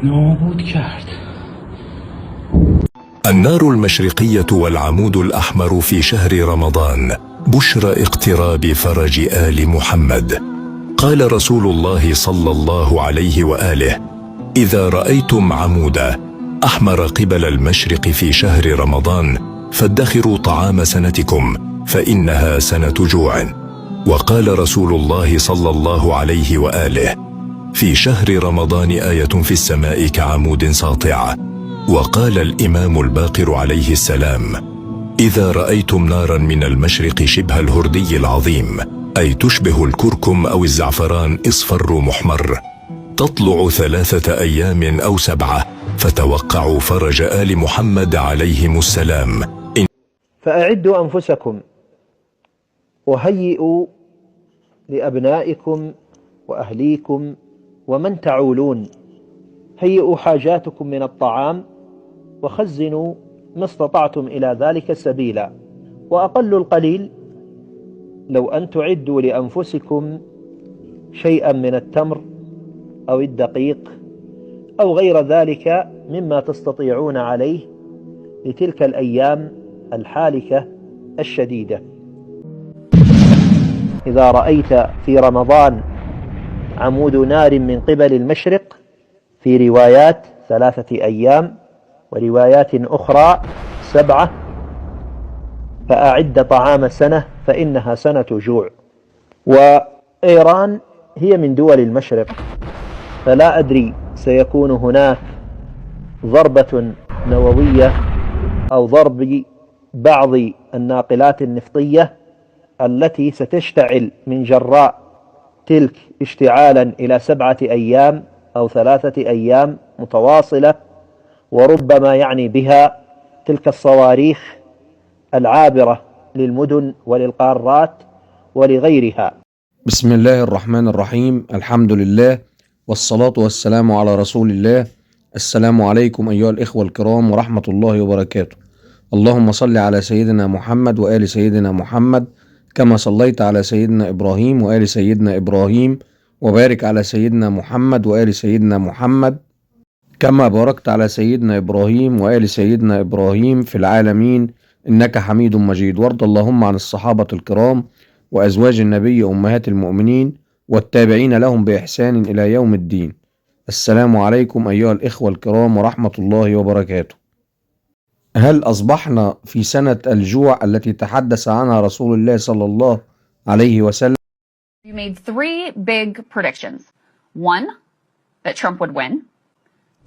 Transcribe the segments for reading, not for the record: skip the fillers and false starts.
نابود کرد. النار المشرقية والعمود الأحمر في شهر رمضان بشرى اقتراب فرج آل محمد. قال رسول الله صلى الله عليه وآله: إذا رأيتم عمودا أحمر قبل المشرق في شهر رمضان فادخروا طعام سنتكم فإنها سنة جوع. وقال رسول الله صلى الله عليه وآله: في شهر رمضان آية في السماء كعمود ساطع. وقال الإمام الباقر عليه السلام: إذا رأيتم نارا من المشرق شبه الهردي العظيم، أي تشبه الكركم أو الزعفران اصفر محمر، تطلع 3 أيام أو 7، فتوقعوا فرج آل محمد عليهم السلام. فأعدوا أنفسكم وهيئوا لأبنائكم وأهليكم ومن تعولون، هيئوا حاجاتكم من الطعام وخزنوا ما استطعتم إلى ذلك سبيلا. وأقل القليل لو أن تعدوا لأنفسكم شيئا من التمر أو الدقيق أو غير ذلك مما تستطيعون عليه لتلك الأيام الحالكة الشديدة. إذا رأيت في رمضان عمود نار من قبل المشرق، في روايات 3 أيام وروايات أخرى 7، فأعد طعام سنة فإنها سنة جوع. وإيران هي من دول المشرق، فلا أدري سيكون هناك ضربة نووية أو ضرب بعض الناقلات النفطية التي ستشتعل من جراء تلك اشتعالا إلى 7 أيام أو 3 أيام متواصلة، وربما يعني بها تلك الصواريخ العابرة للمدن وللقارات ولغيرها. بسم الله الرحمن الرحيم، الحمد لله والصلاة والسلام على رسول الله. السلام عليكم أيها الإخوة الكرام ورحمة الله وبركاته. اللهم صل على سيدنا محمد وآل سيدنا محمد كما صليت على سيدنا إبراهيم وآل سيدنا إبراهيم، وبارك على سيدنا محمد وآل سيدنا محمد كما باركت على سيدنا إبراهيم وآل سيدنا إبراهيم في العالمين إنك حميد مجيد. وارض اللهم عن الصحابة الكرام وأزواج النبي أمهات المؤمنين والتابعين لهم بإحسان إلى يوم الدين. السلام عليكم أيها الإخوة الكرام ورحمة الله وبركاته. هل أصبحنا في سنة الجوع التي تحدث عنها رسول الله صلى الله عليه وسلم؟ You made 3 big predictions. 1, that Trump would win.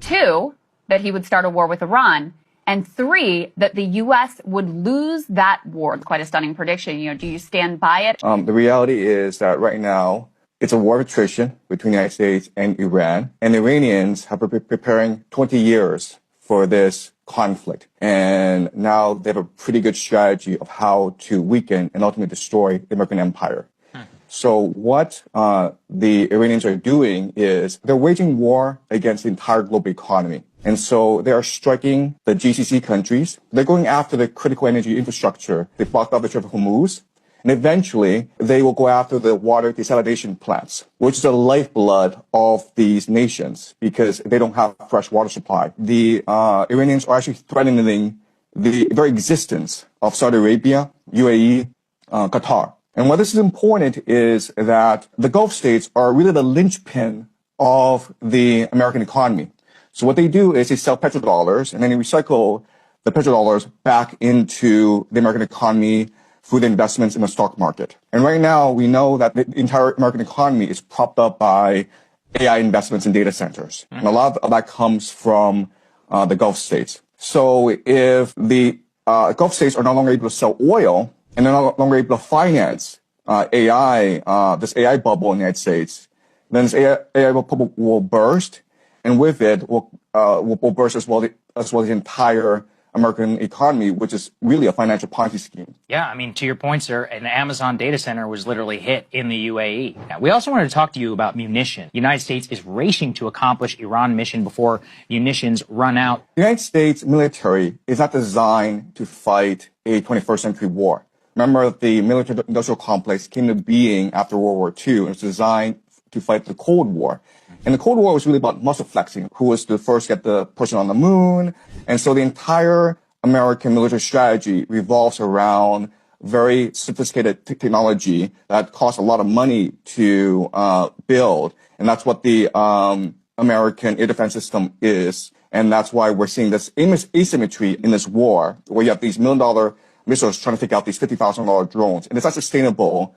2, that he would start a war with Iran. And 3, that the U.S. would lose that war. It's quite a stunning prediction. Do you stand by it? The reality is that right now, it's a war of attrition between the United States and Iran. And the Iranians have been preparing 20 years for this conflict. And now they have a pretty good strategy of how to weaken and ultimately destroy the American empire. So what the Iranians are doing is they're waging war against the entire global economy. And so they are striking the GCC countries. They're going after the critical energy infrastructure. They blocked off the Strait of Hormuz. And eventually they will go after the water desalination plants, which is the lifeblood of these nations because they don't have fresh water supply. The Iranians are actually threatening the very existence of Saudi Arabia, UAE, Qatar. And why this is important is that the Gulf states are really the linchpin of the American economy. So what they do is they sell petrodollars and then they recycle the petrodollars back into the American economy through the investments in the stock market. And right now we know that the entire American economy is propped up by AI investments in data centers. And a lot of that comes from the Gulf states. So if the Gulf states are no longer able to sell oil, and they're no longer able to finance AI, this AI bubble in the United States, then this AI bubble will burst, and with it will burst as well the entire American economy, which is really a financial Ponzi scheme. Yeah, I mean, to your point, sir, an Amazon data center was literally hit in the UAE. Now, we also wanted to talk to you about munition. The United States is racing to accomplish Iran mission before munitions run out. The United States military is not designed to fight a 21st century war. Remember, the military-industrial complex came to being after World War II and was designed to fight the Cold War. And the Cold War was really about muscle flexing, who was the first to get the person on the moon. And so the entire American military strategy revolves around very sophisticated technology that costs a lot of money to build. And that's what the American air defense system is. And that's why we're seeing this asymmetry in this war, where you have these $1 million missiles trying to take out these $50,000 drones. And it's not sustainable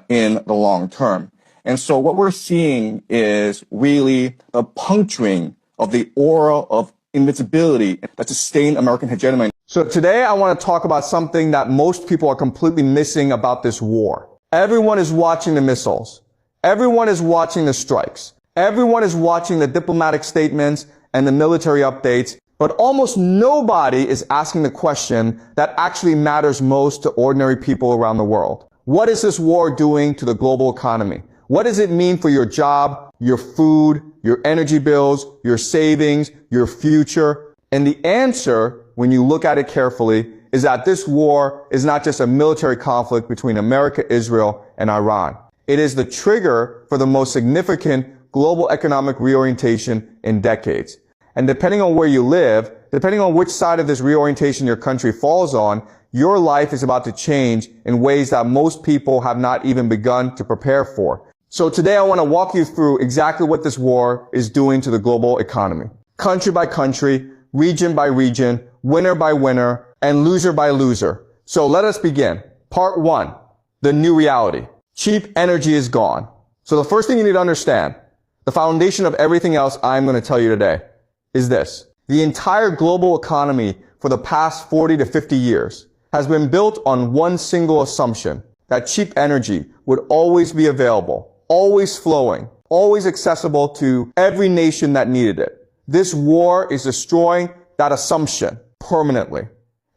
in the long term. And so what we're seeing is really the puncturing of the aura of invincibility that sustained American hegemony. So today I want to talk about something that most people are completely missing about this war. Everyone is watching the missiles. Everyone is watching the strikes. Everyone is watching the diplomatic statements and the military updates, but almost nobody is asking the question that actually matters most to ordinary people around the world. What is this war doing to the global economy? What does it mean for your job, your food, your energy bills, your savings, your future? And the answer, when you look at it carefully, is that this war is not just a military conflict between America, Israel, and Iran. It is the trigger for the most significant global economic reorientation in decades. And depending on where you live, depending on which side of this reorientation your country falls on, your life is about to change in ways that most people have not even begun to prepare for. So today I want to walk you through exactly what this war is doing to the global economy. Country by country, region by region, winner by winner, and loser by loser. So let us begin. Part 1, the new reality. Cheap energy is gone. So the first thing you need to understand, the foundation of everything else I'm going to tell you today, is this. The entire global economy for the past 40 to 50 years has been built on one single assumption, that cheap energy would always be available, always flowing, always accessible to every nation that needed it. This war is destroying that assumption permanently.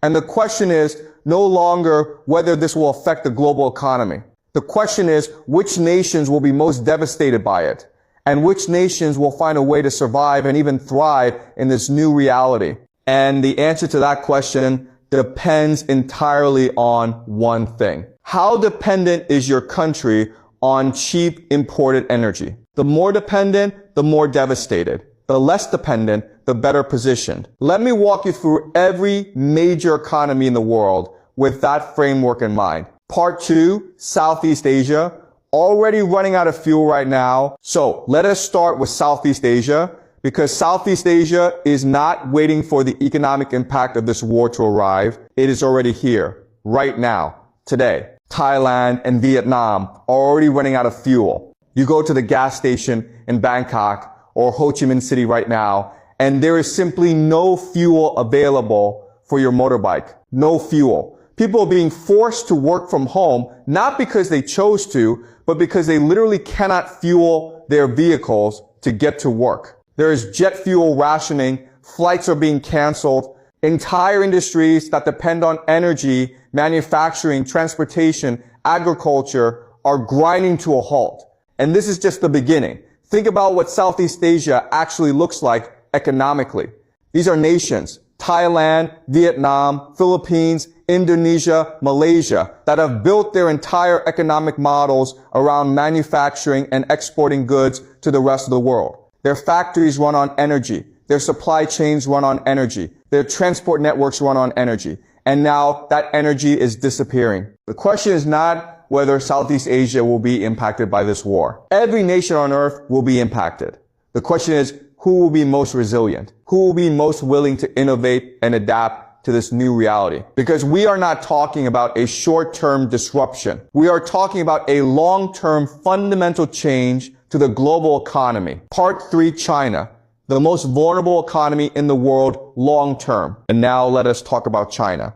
And the question is no longer whether this will affect the global economy. The question is which nations will be most devastated by it, and which nations will find a way to survive and even thrive in this new reality. And the answer to that question depends entirely on one thing. How dependent is your country on cheap imported energy? The more dependent, the more devastated. The less dependent, the better positioned. Let me walk you through every major economy in the world with that framework in mind. Part 2, Southeast Asia, already running out of fuel right now. So let us start with Southeast Asia, because Southeast Asia is not waiting for the economic impact of this war to arrive. It is already here, right now, today. Thailand and Vietnam are already running out of fuel. You go to the gas station in Bangkok or Ho Chi Minh City right now, and there is simply no fuel available for your motorbike. No fuel. People are being forced to work from home, not because they chose to, but because they literally cannot fuel their vehicles to get to work. There is jet fuel rationing, flights are being canceled, entire industries that depend on energy, manufacturing, transportation, agriculture are grinding to a halt. And this is just the beginning. Think about what Southeast Asia actually looks like economically. These are nations, Thailand, Vietnam, Philippines, Indonesia, Malaysia, that have built their entire economic models around manufacturing and exporting goods to the rest of the world. Their factories run on energy. Their supply chains run on energy. Their transport networks run on energy. And now that energy is disappearing. The question is not whether Southeast Asia will be impacted by this war. Every nation on earth will be impacted. The question is, who will be most resilient? Who will be most willing to innovate and adapt to this new reality? Because we are not talking about a short-term disruption. We are talking about a long-term fundamental change to the global economy. Part 3, China, the most vulnerable economy in the world long-term. And now let us talk about China.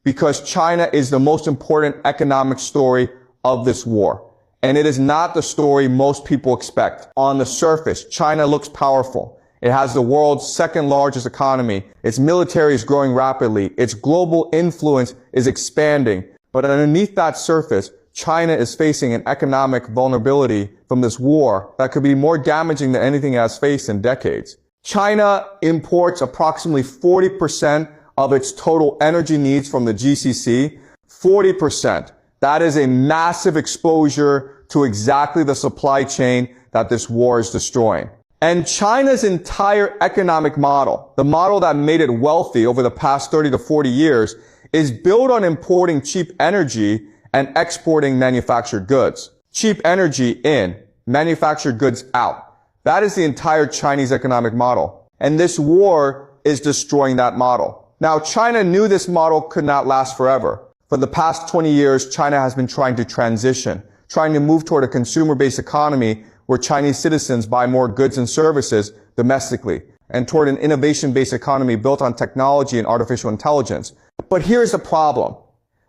Because China is the most important economic story of this war. And it is not the story most people expect. On the surface, China looks powerful. It has the world's second largest economy. Its military is growing rapidly. Its global influence is expanding. But underneath that surface, China is facing an economic vulnerability from this war that could be more damaging than anything it has faced in decades. China imports approximately 40% of its total energy needs from the GCC. 40%. That is a massive exposure to exactly the supply chain that this war is destroying. And China's entire economic model, the model that made it wealthy over the past 30 to 40 years, is built on importing cheap energy and exporting manufactured goods. Cheap energy in, manufactured goods out. That is the entire Chinese economic model. And this war is destroying that model. Now, China knew this model could not last forever. For the past 20 years, China has been trying to transition, trying to move toward a consumer-based economy where Chinese citizens buy more goods and services domestically, and toward an innovation-based economy built on technology and artificial intelligence. But here's the problem.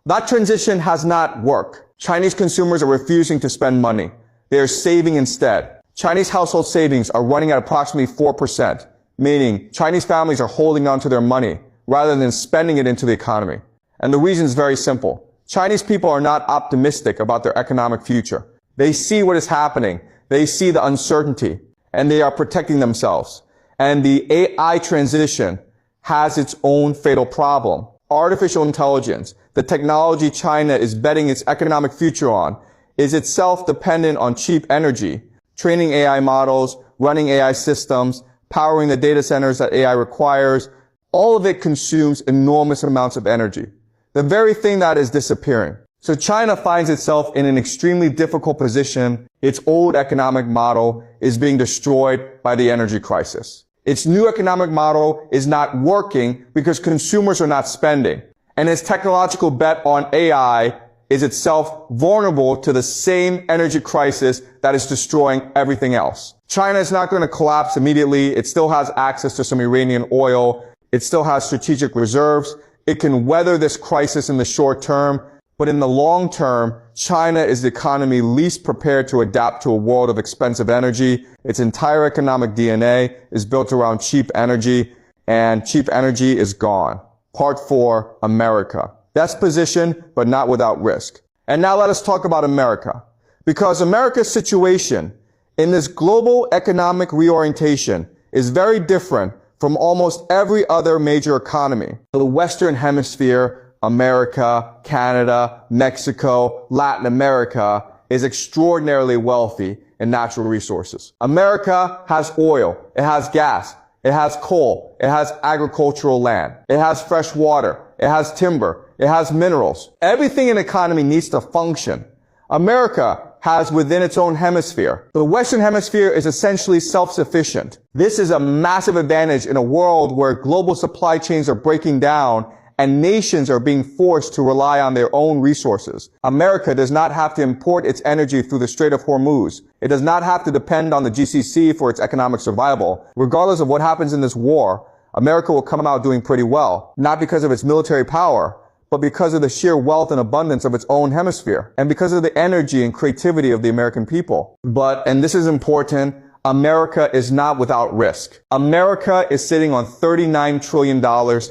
That transition has not worked. Chinese consumers are refusing to spend money. They are saving instead. Chinese household savings are running at approximately 4%, meaning Chinese families are holding on to their money rather than spending it into the economy. And the reason is very simple. Chinese people are not optimistic about their economic future. They see what is happening. They see the uncertainty, and they are protecting themselves. And the AI transition has its own fatal problem. Artificial intelligence, the technology China is betting its economic future on, is itself dependent on cheap energy, training AI models, running AI systems, powering the data centers that AI requires. All of it consumes enormous amounts of energy. The very thing that is disappearing. So China finds itself in an extremely difficult position. Its old economic model is being destroyed by the energy crisis. Its new economic model is not working because consumers are not spending. And its technological bet on AI is itself vulnerable to the same energy crisis that is destroying everything else. China is not going to collapse immediately. It still has access to some Iranian oil. It still has strategic reserves. It can weather this crisis in the short term. But in the long term, China is the economy least prepared to adapt to a world of expensive energy. Its entire economic DNA is built around cheap energy, and cheap energy is gone. Part 4, America. Best position, but not without risk. And now let us talk about America. Because America's situation in this global economic reorientation is very different from almost every other major economy. The Western Hemisphere, America, Canada, Mexico, Latin America is extraordinarily wealthy in natural resources. America has oil, it has gas, it has coal, it has agricultural land, it has fresh water, it has timber, it has minerals. Everything in an economy needs to function. America has within its own hemisphere. The Western Hemisphere is essentially self-sufficient. This is a massive advantage in a world where global supply chains are breaking down and nations are being forced to rely on their own resources. America does not have to import its energy through the Strait of Hormuz. It does not have to depend on the GCC for its economic survival. Regardless of what happens in this war, America will come out doing pretty well, not because of its military power, but because of the sheer wealth and abundance of its own hemisphere, and because of the energy and creativity of the American people. But, and this is important, America is not without risk. America is sitting on $39 trillion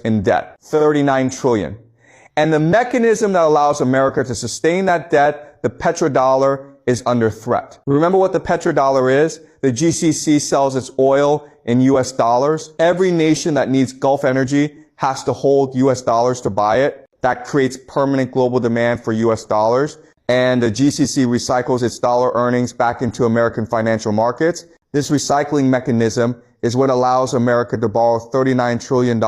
in debt. $39 trillion. And the mechanism that allows America to sustain that debt, the petrodollar, is under threat. Remember what the petrodollar is? The GCC sells its oil in US dollars. Every nation that needs Gulf energy has to hold US dollars to buy it. That creates permanent global demand for US dollars. And the GCC recycles its dollar earnings back into American financial markets. This recycling mechanism is what allows America to borrow $39 trillion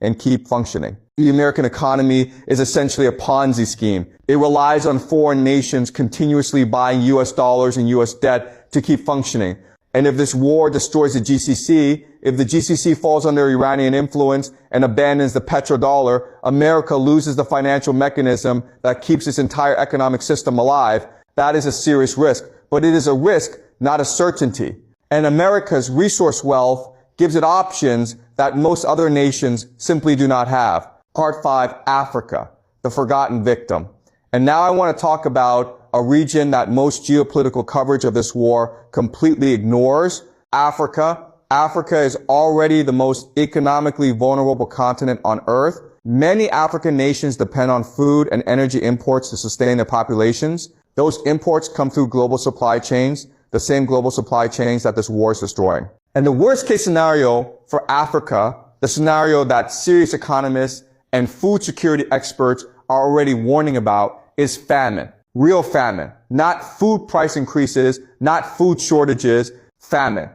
and keep functioning. The American economy is essentially a Ponzi scheme. It relies on foreign nations continuously buying US dollars and US debt to keep functioning. And if this war destroys the GCC, if the GCC falls under Iranian influence and abandons the petrodollar, America loses the financial mechanism that keeps its entire economic system alive. That is a serious risk, but it is a risk, not a certainty. And America's resource wealth gives it options that most other nations simply do not have. Part 5, Africa, the forgotten victim. And now I want to talk about a region that most geopolitical coverage of this war completely ignores. Africa. Africa is already the most economically vulnerable continent on Earth. Many African nations depend on food and energy imports to sustain their populations. Those imports come through global supply chains, the same global supply chains that this war is destroying. And the worst case scenario for Africa, the scenario that serious economists and food security experts are already warning about, is famine. Real famine. Not food price increases, not food shortages, famine.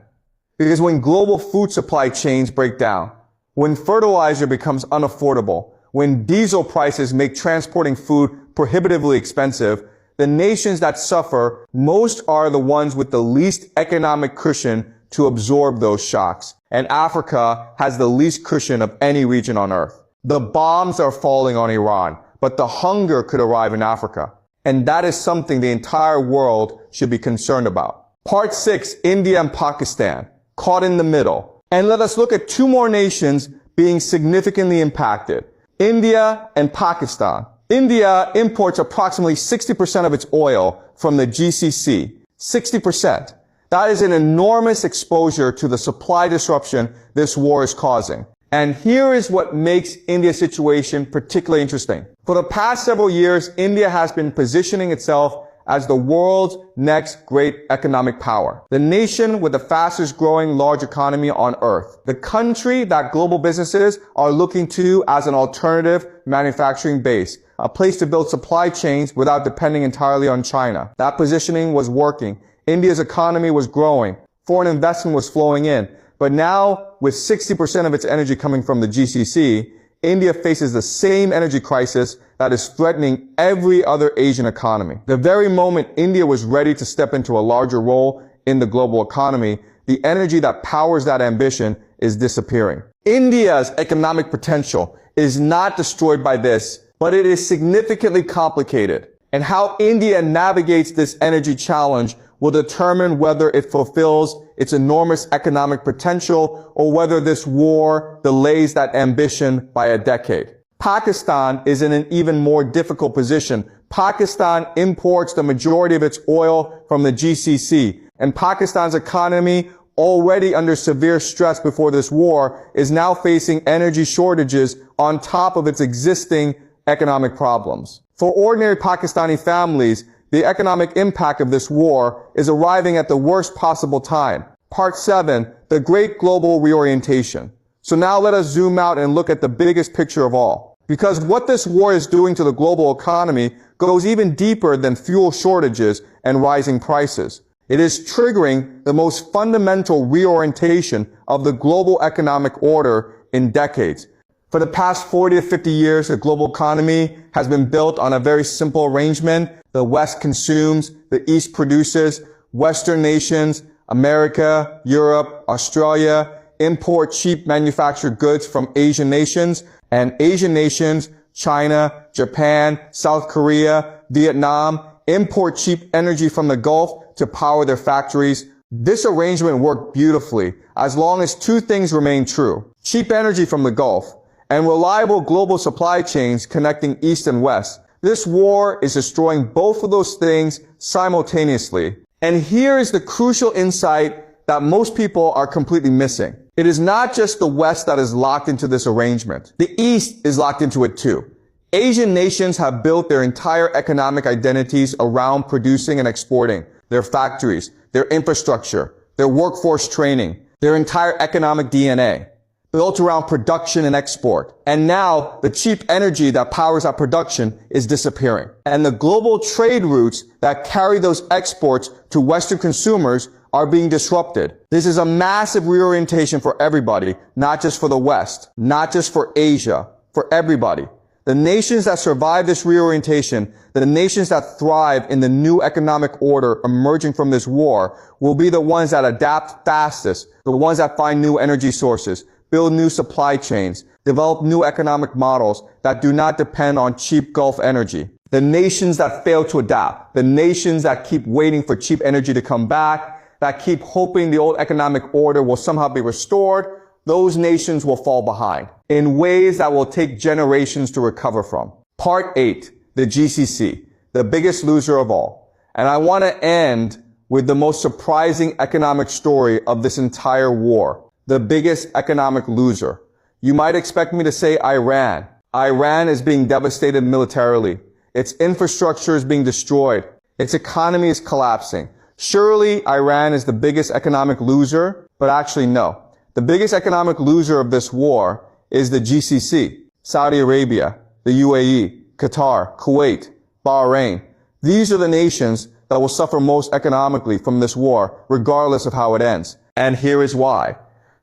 Because when global food supply chains break down, when fertilizer becomes unaffordable, when diesel prices make transporting food prohibitively expensive, the nations that suffer most are the ones with the least economic cushion to absorb those shocks. And Africa has the least cushion of any region on earth. The bombs are falling on Iran, but the hunger could arrive in Africa. And that is something the entire world should be concerned about. Part 6, India and Pakistan, caught in the middle. And let us look at two more nations being significantly impacted. India and Pakistan. India imports approximately 60% of its oil from the GCC. 60%. That is an enormous exposure to the supply disruption this war is causing. And here is what makes India's situation particularly interesting. For the past several years, India has been positioning itself as the world's next great economic power. The nation with the fastest growing large economy on earth. The country that global businesses are looking to as an alternative manufacturing base. A place to build supply chains without depending entirely on China. That positioning was working. India's economy was growing. Foreign investment was flowing in. But now, with 60% of its energy coming from the GCC, India faces the same energy crisis that is threatening every other Asian economy. The very moment India was ready to step into a larger role in the global economy, the energy that powers that ambition is disappearing. India's economic potential is not destroyed by this, but it is significantly complicated. And how India navigates this energy challenge will determine whether it fulfills its enormous economic potential or whether this war delays that ambition by a decade. Pakistan is in an even more difficult position. Pakistan imports the majority of its oil from the GCC, and Pakistan's economy, already under severe stress before this war, is now facing energy shortages on top of its existing economic problems. For ordinary Pakistani families, the economic impact of this war is arriving at the worst possible time. Part 7, the great global reorientation. So now let us zoom out and look at the biggest picture of all. Because what this war is doing to the global economy goes even deeper than fuel shortages and rising prices. It is triggering the most fundamental reorientation of the global economic order in decades. For the past 40 to 50 years, the global economy has been built on a very simple arrangement. The West consumes, the East produces. Western nations, America, Europe, Australia, import cheap manufactured goods from Asian nations. And Asian nations, China, Japan, South Korea, Vietnam, import cheap energy from the Gulf to power their factories. This arrangement worked beautifully as long as two things remain true. Cheap energy from the Gulf and reliable global supply chains connecting East and West. This war is destroying both of those things simultaneously. And here is the crucial insight that most people are completely missing. It is not just the West that is locked into this arrangement. The East is locked into it too. Asian nations have built their entire economic identities around producing and exporting. Their factories, their infrastructure, their workforce training, their entire economic DNA. Built around production and export. And now the cheap energy that powers that production is disappearing. And the global trade routes that carry those exports to Western consumers are being disrupted. This is a massive reorientation for everybody, not just for the West, not just for Asia, for everybody. The nations that survive this reorientation, the nations that thrive in the new economic order emerging from this war, will be the ones that adapt fastest, the ones that find new energy sources, build new supply chains, develop new economic models that do not depend on cheap Gulf energy. The nations that fail to adapt, the nations that keep waiting for cheap energy to come back, that keep hoping the old economic order will somehow be restored, those nations will fall behind in ways that will take generations to recover from. Part 8, the GCC, the biggest loser of all. And I want to end with the most surprising economic story of this entire war. The biggest economic loser. You might expect me to say Iran. Iran is being devastated militarily. Its infrastructure is being destroyed. Its economy is collapsing. Surely Iran is the biggest economic loser, but actually no. The biggest economic loser of this war is the GCC, Saudi Arabia, the UAE, Qatar, Kuwait, Bahrain. These are the nations that will suffer most economically from this war, regardless of how it ends. And here is why.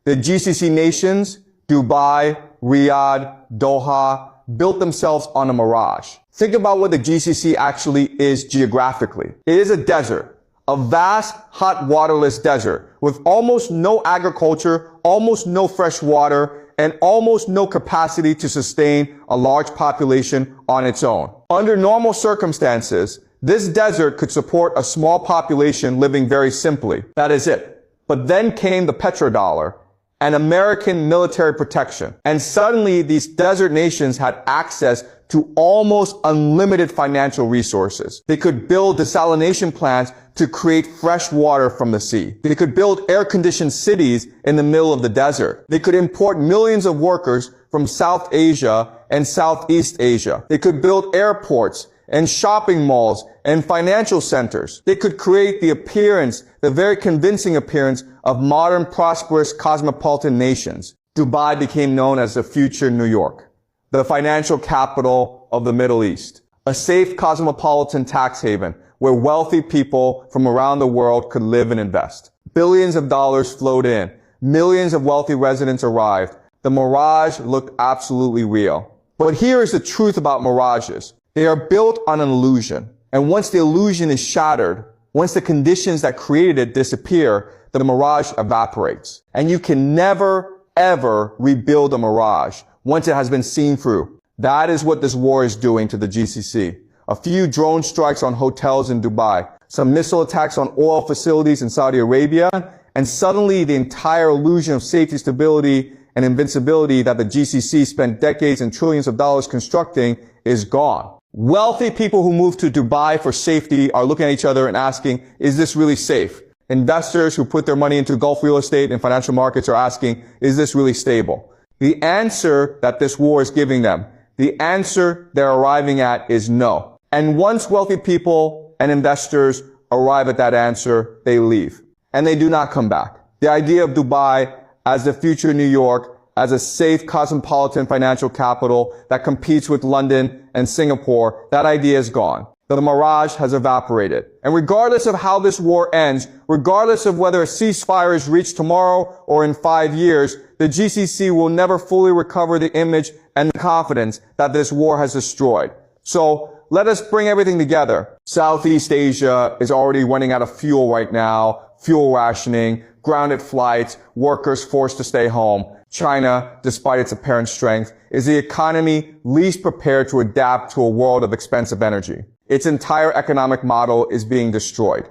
The GCC nations, Dubai, Riyadh, Doha, built themselves on a mirage. Think about what the GCC actually is geographically. It is a desert, a vast, hot, waterless desert with almost no agriculture, almost no fresh water, and almost no capacity to sustain a large population on its own. Under normal circumstances, this desert could support a small population living very simply. That is it. But then came the petrodollar and American military protection. And suddenly these desert nations had access to almost unlimited financial resources. They could build desalination plants to create fresh water from the sea. They could build air-conditioned cities in the middle of the desert. They could import millions of workers from South Asia and Southeast Asia. They could build airports and shopping malls and financial centers. They could create the appearance, the very convincing appearance of modern, prosperous, cosmopolitan nations. Dubai became known as the future New York, the financial capital of the Middle East, a safe cosmopolitan tax haven where wealthy people from around the world could live and invest. Billions of dollars flowed in. Millions of wealthy residents arrived. The mirage looked absolutely real. But here is the truth about mirages. They are built on an illusion. And once the illusion is shattered, once the conditions that created it disappear, the mirage evaporates. And you can never, ever rebuild a mirage once it has been seen through. That is what this war is doing to the GCC. A few drone strikes on hotels in Dubai, some missile attacks on oil facilities in Saudi Arabia, and suddenly the entire illusion of safety, stability, and invincibility that the GCC spent decades and trillions of dollars constructing is gone. Wealthy people who move to Dubai for safety are looking at each other and asking, is this really safe? Investors who put their money into Gulf real estate and financial markets are asking, is this really stable? The answer that this war is giving them, the answer they're arriving at is no. And once wealthy people and investors arrive at that answer, they leave. And they do not come back. The idea of Dubai as the future New York, as a safe cosmopolitan financial capital that competes with London and Singapore, that idea is gone. The mirage has evaporated. And regardless of how this war ends, regardless of whether a ceasefire is reached tomorrow or in 5 years, the GCC will never fully recover the image and the confidence that this war has destroyed. So let us bring everything together. Southeast Asia is already running out of fuel right now, fuel rationing, grounded flights, workers forced to stay home. China, despite its apparent strength, is the economy least prepared to adapt to a world of expensive energy. Its entire economic model is being destroyed.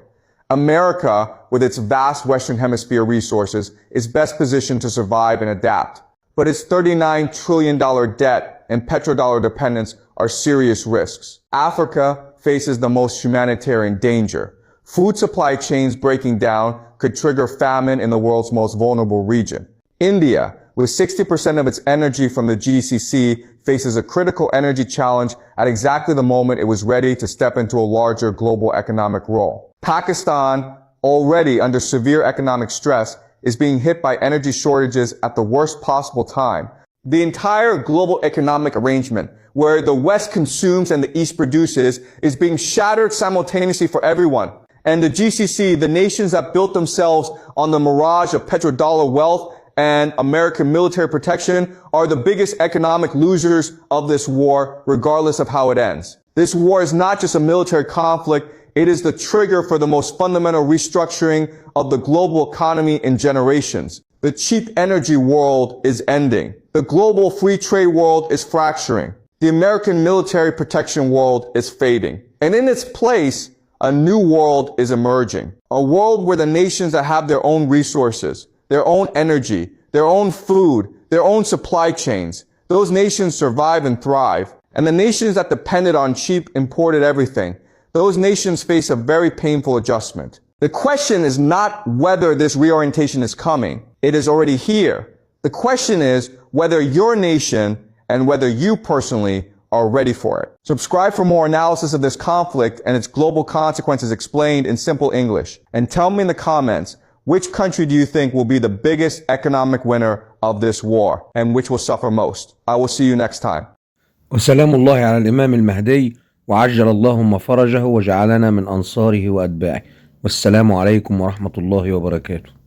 America, with its vast Western Hemisphere resources, is best positioned to survive and adapt. But its $39 trillion debt and petrodollar dependence are serious risks. Africa faces the most humanitarian danger. Food supply chains breaking down could trigger famine in the world's most vulnerable region. India, with 60% of its energy from the GCC, faces a critical energy challenge at exactly the moment it was ready to step into a larger global economic role. Pakistan, already under severe economic stress, is being hit by energy shortages at the worst possible time. The entire global economic arrangement, where the West consumes and the East produces, is being shattered simultaneously for everyone. And the GCC, the nations that built themselves on the mirage of petrodollar wealth and American military protection, are the biggest economic losers of this war, regardless of how it ends. This war is not just a military conflict, it is the trigger for the most fundamental restructuring of the global economy in generations. The cheap energy world is ending. The global free trade world is fracturing. The American military protection world is fading. And in its place, a new world is emerging. A world where the nations that have their own resources, their own energy, their own food, their own supply chains, those nations survive and thrive. And the nations that depended on cheap imported everything, those nations face a very painful adjustment. The question is not whether this reorientation is coming. It is already here. The question is whether your nation and whether you personally are ready for it. Subscribe for more analysis of this conflict and its global consequences explained in simple English. And tell me in the comments, which country do you think will be the biggest economic winner of this war and which will suffer most? I will see you next time. وسلام الله على الإمام المهدي وعجل اللهم فرجه وجعلنا من أنصاره وأتباعه. والسلام عليكم ورحمة الله وبركاته.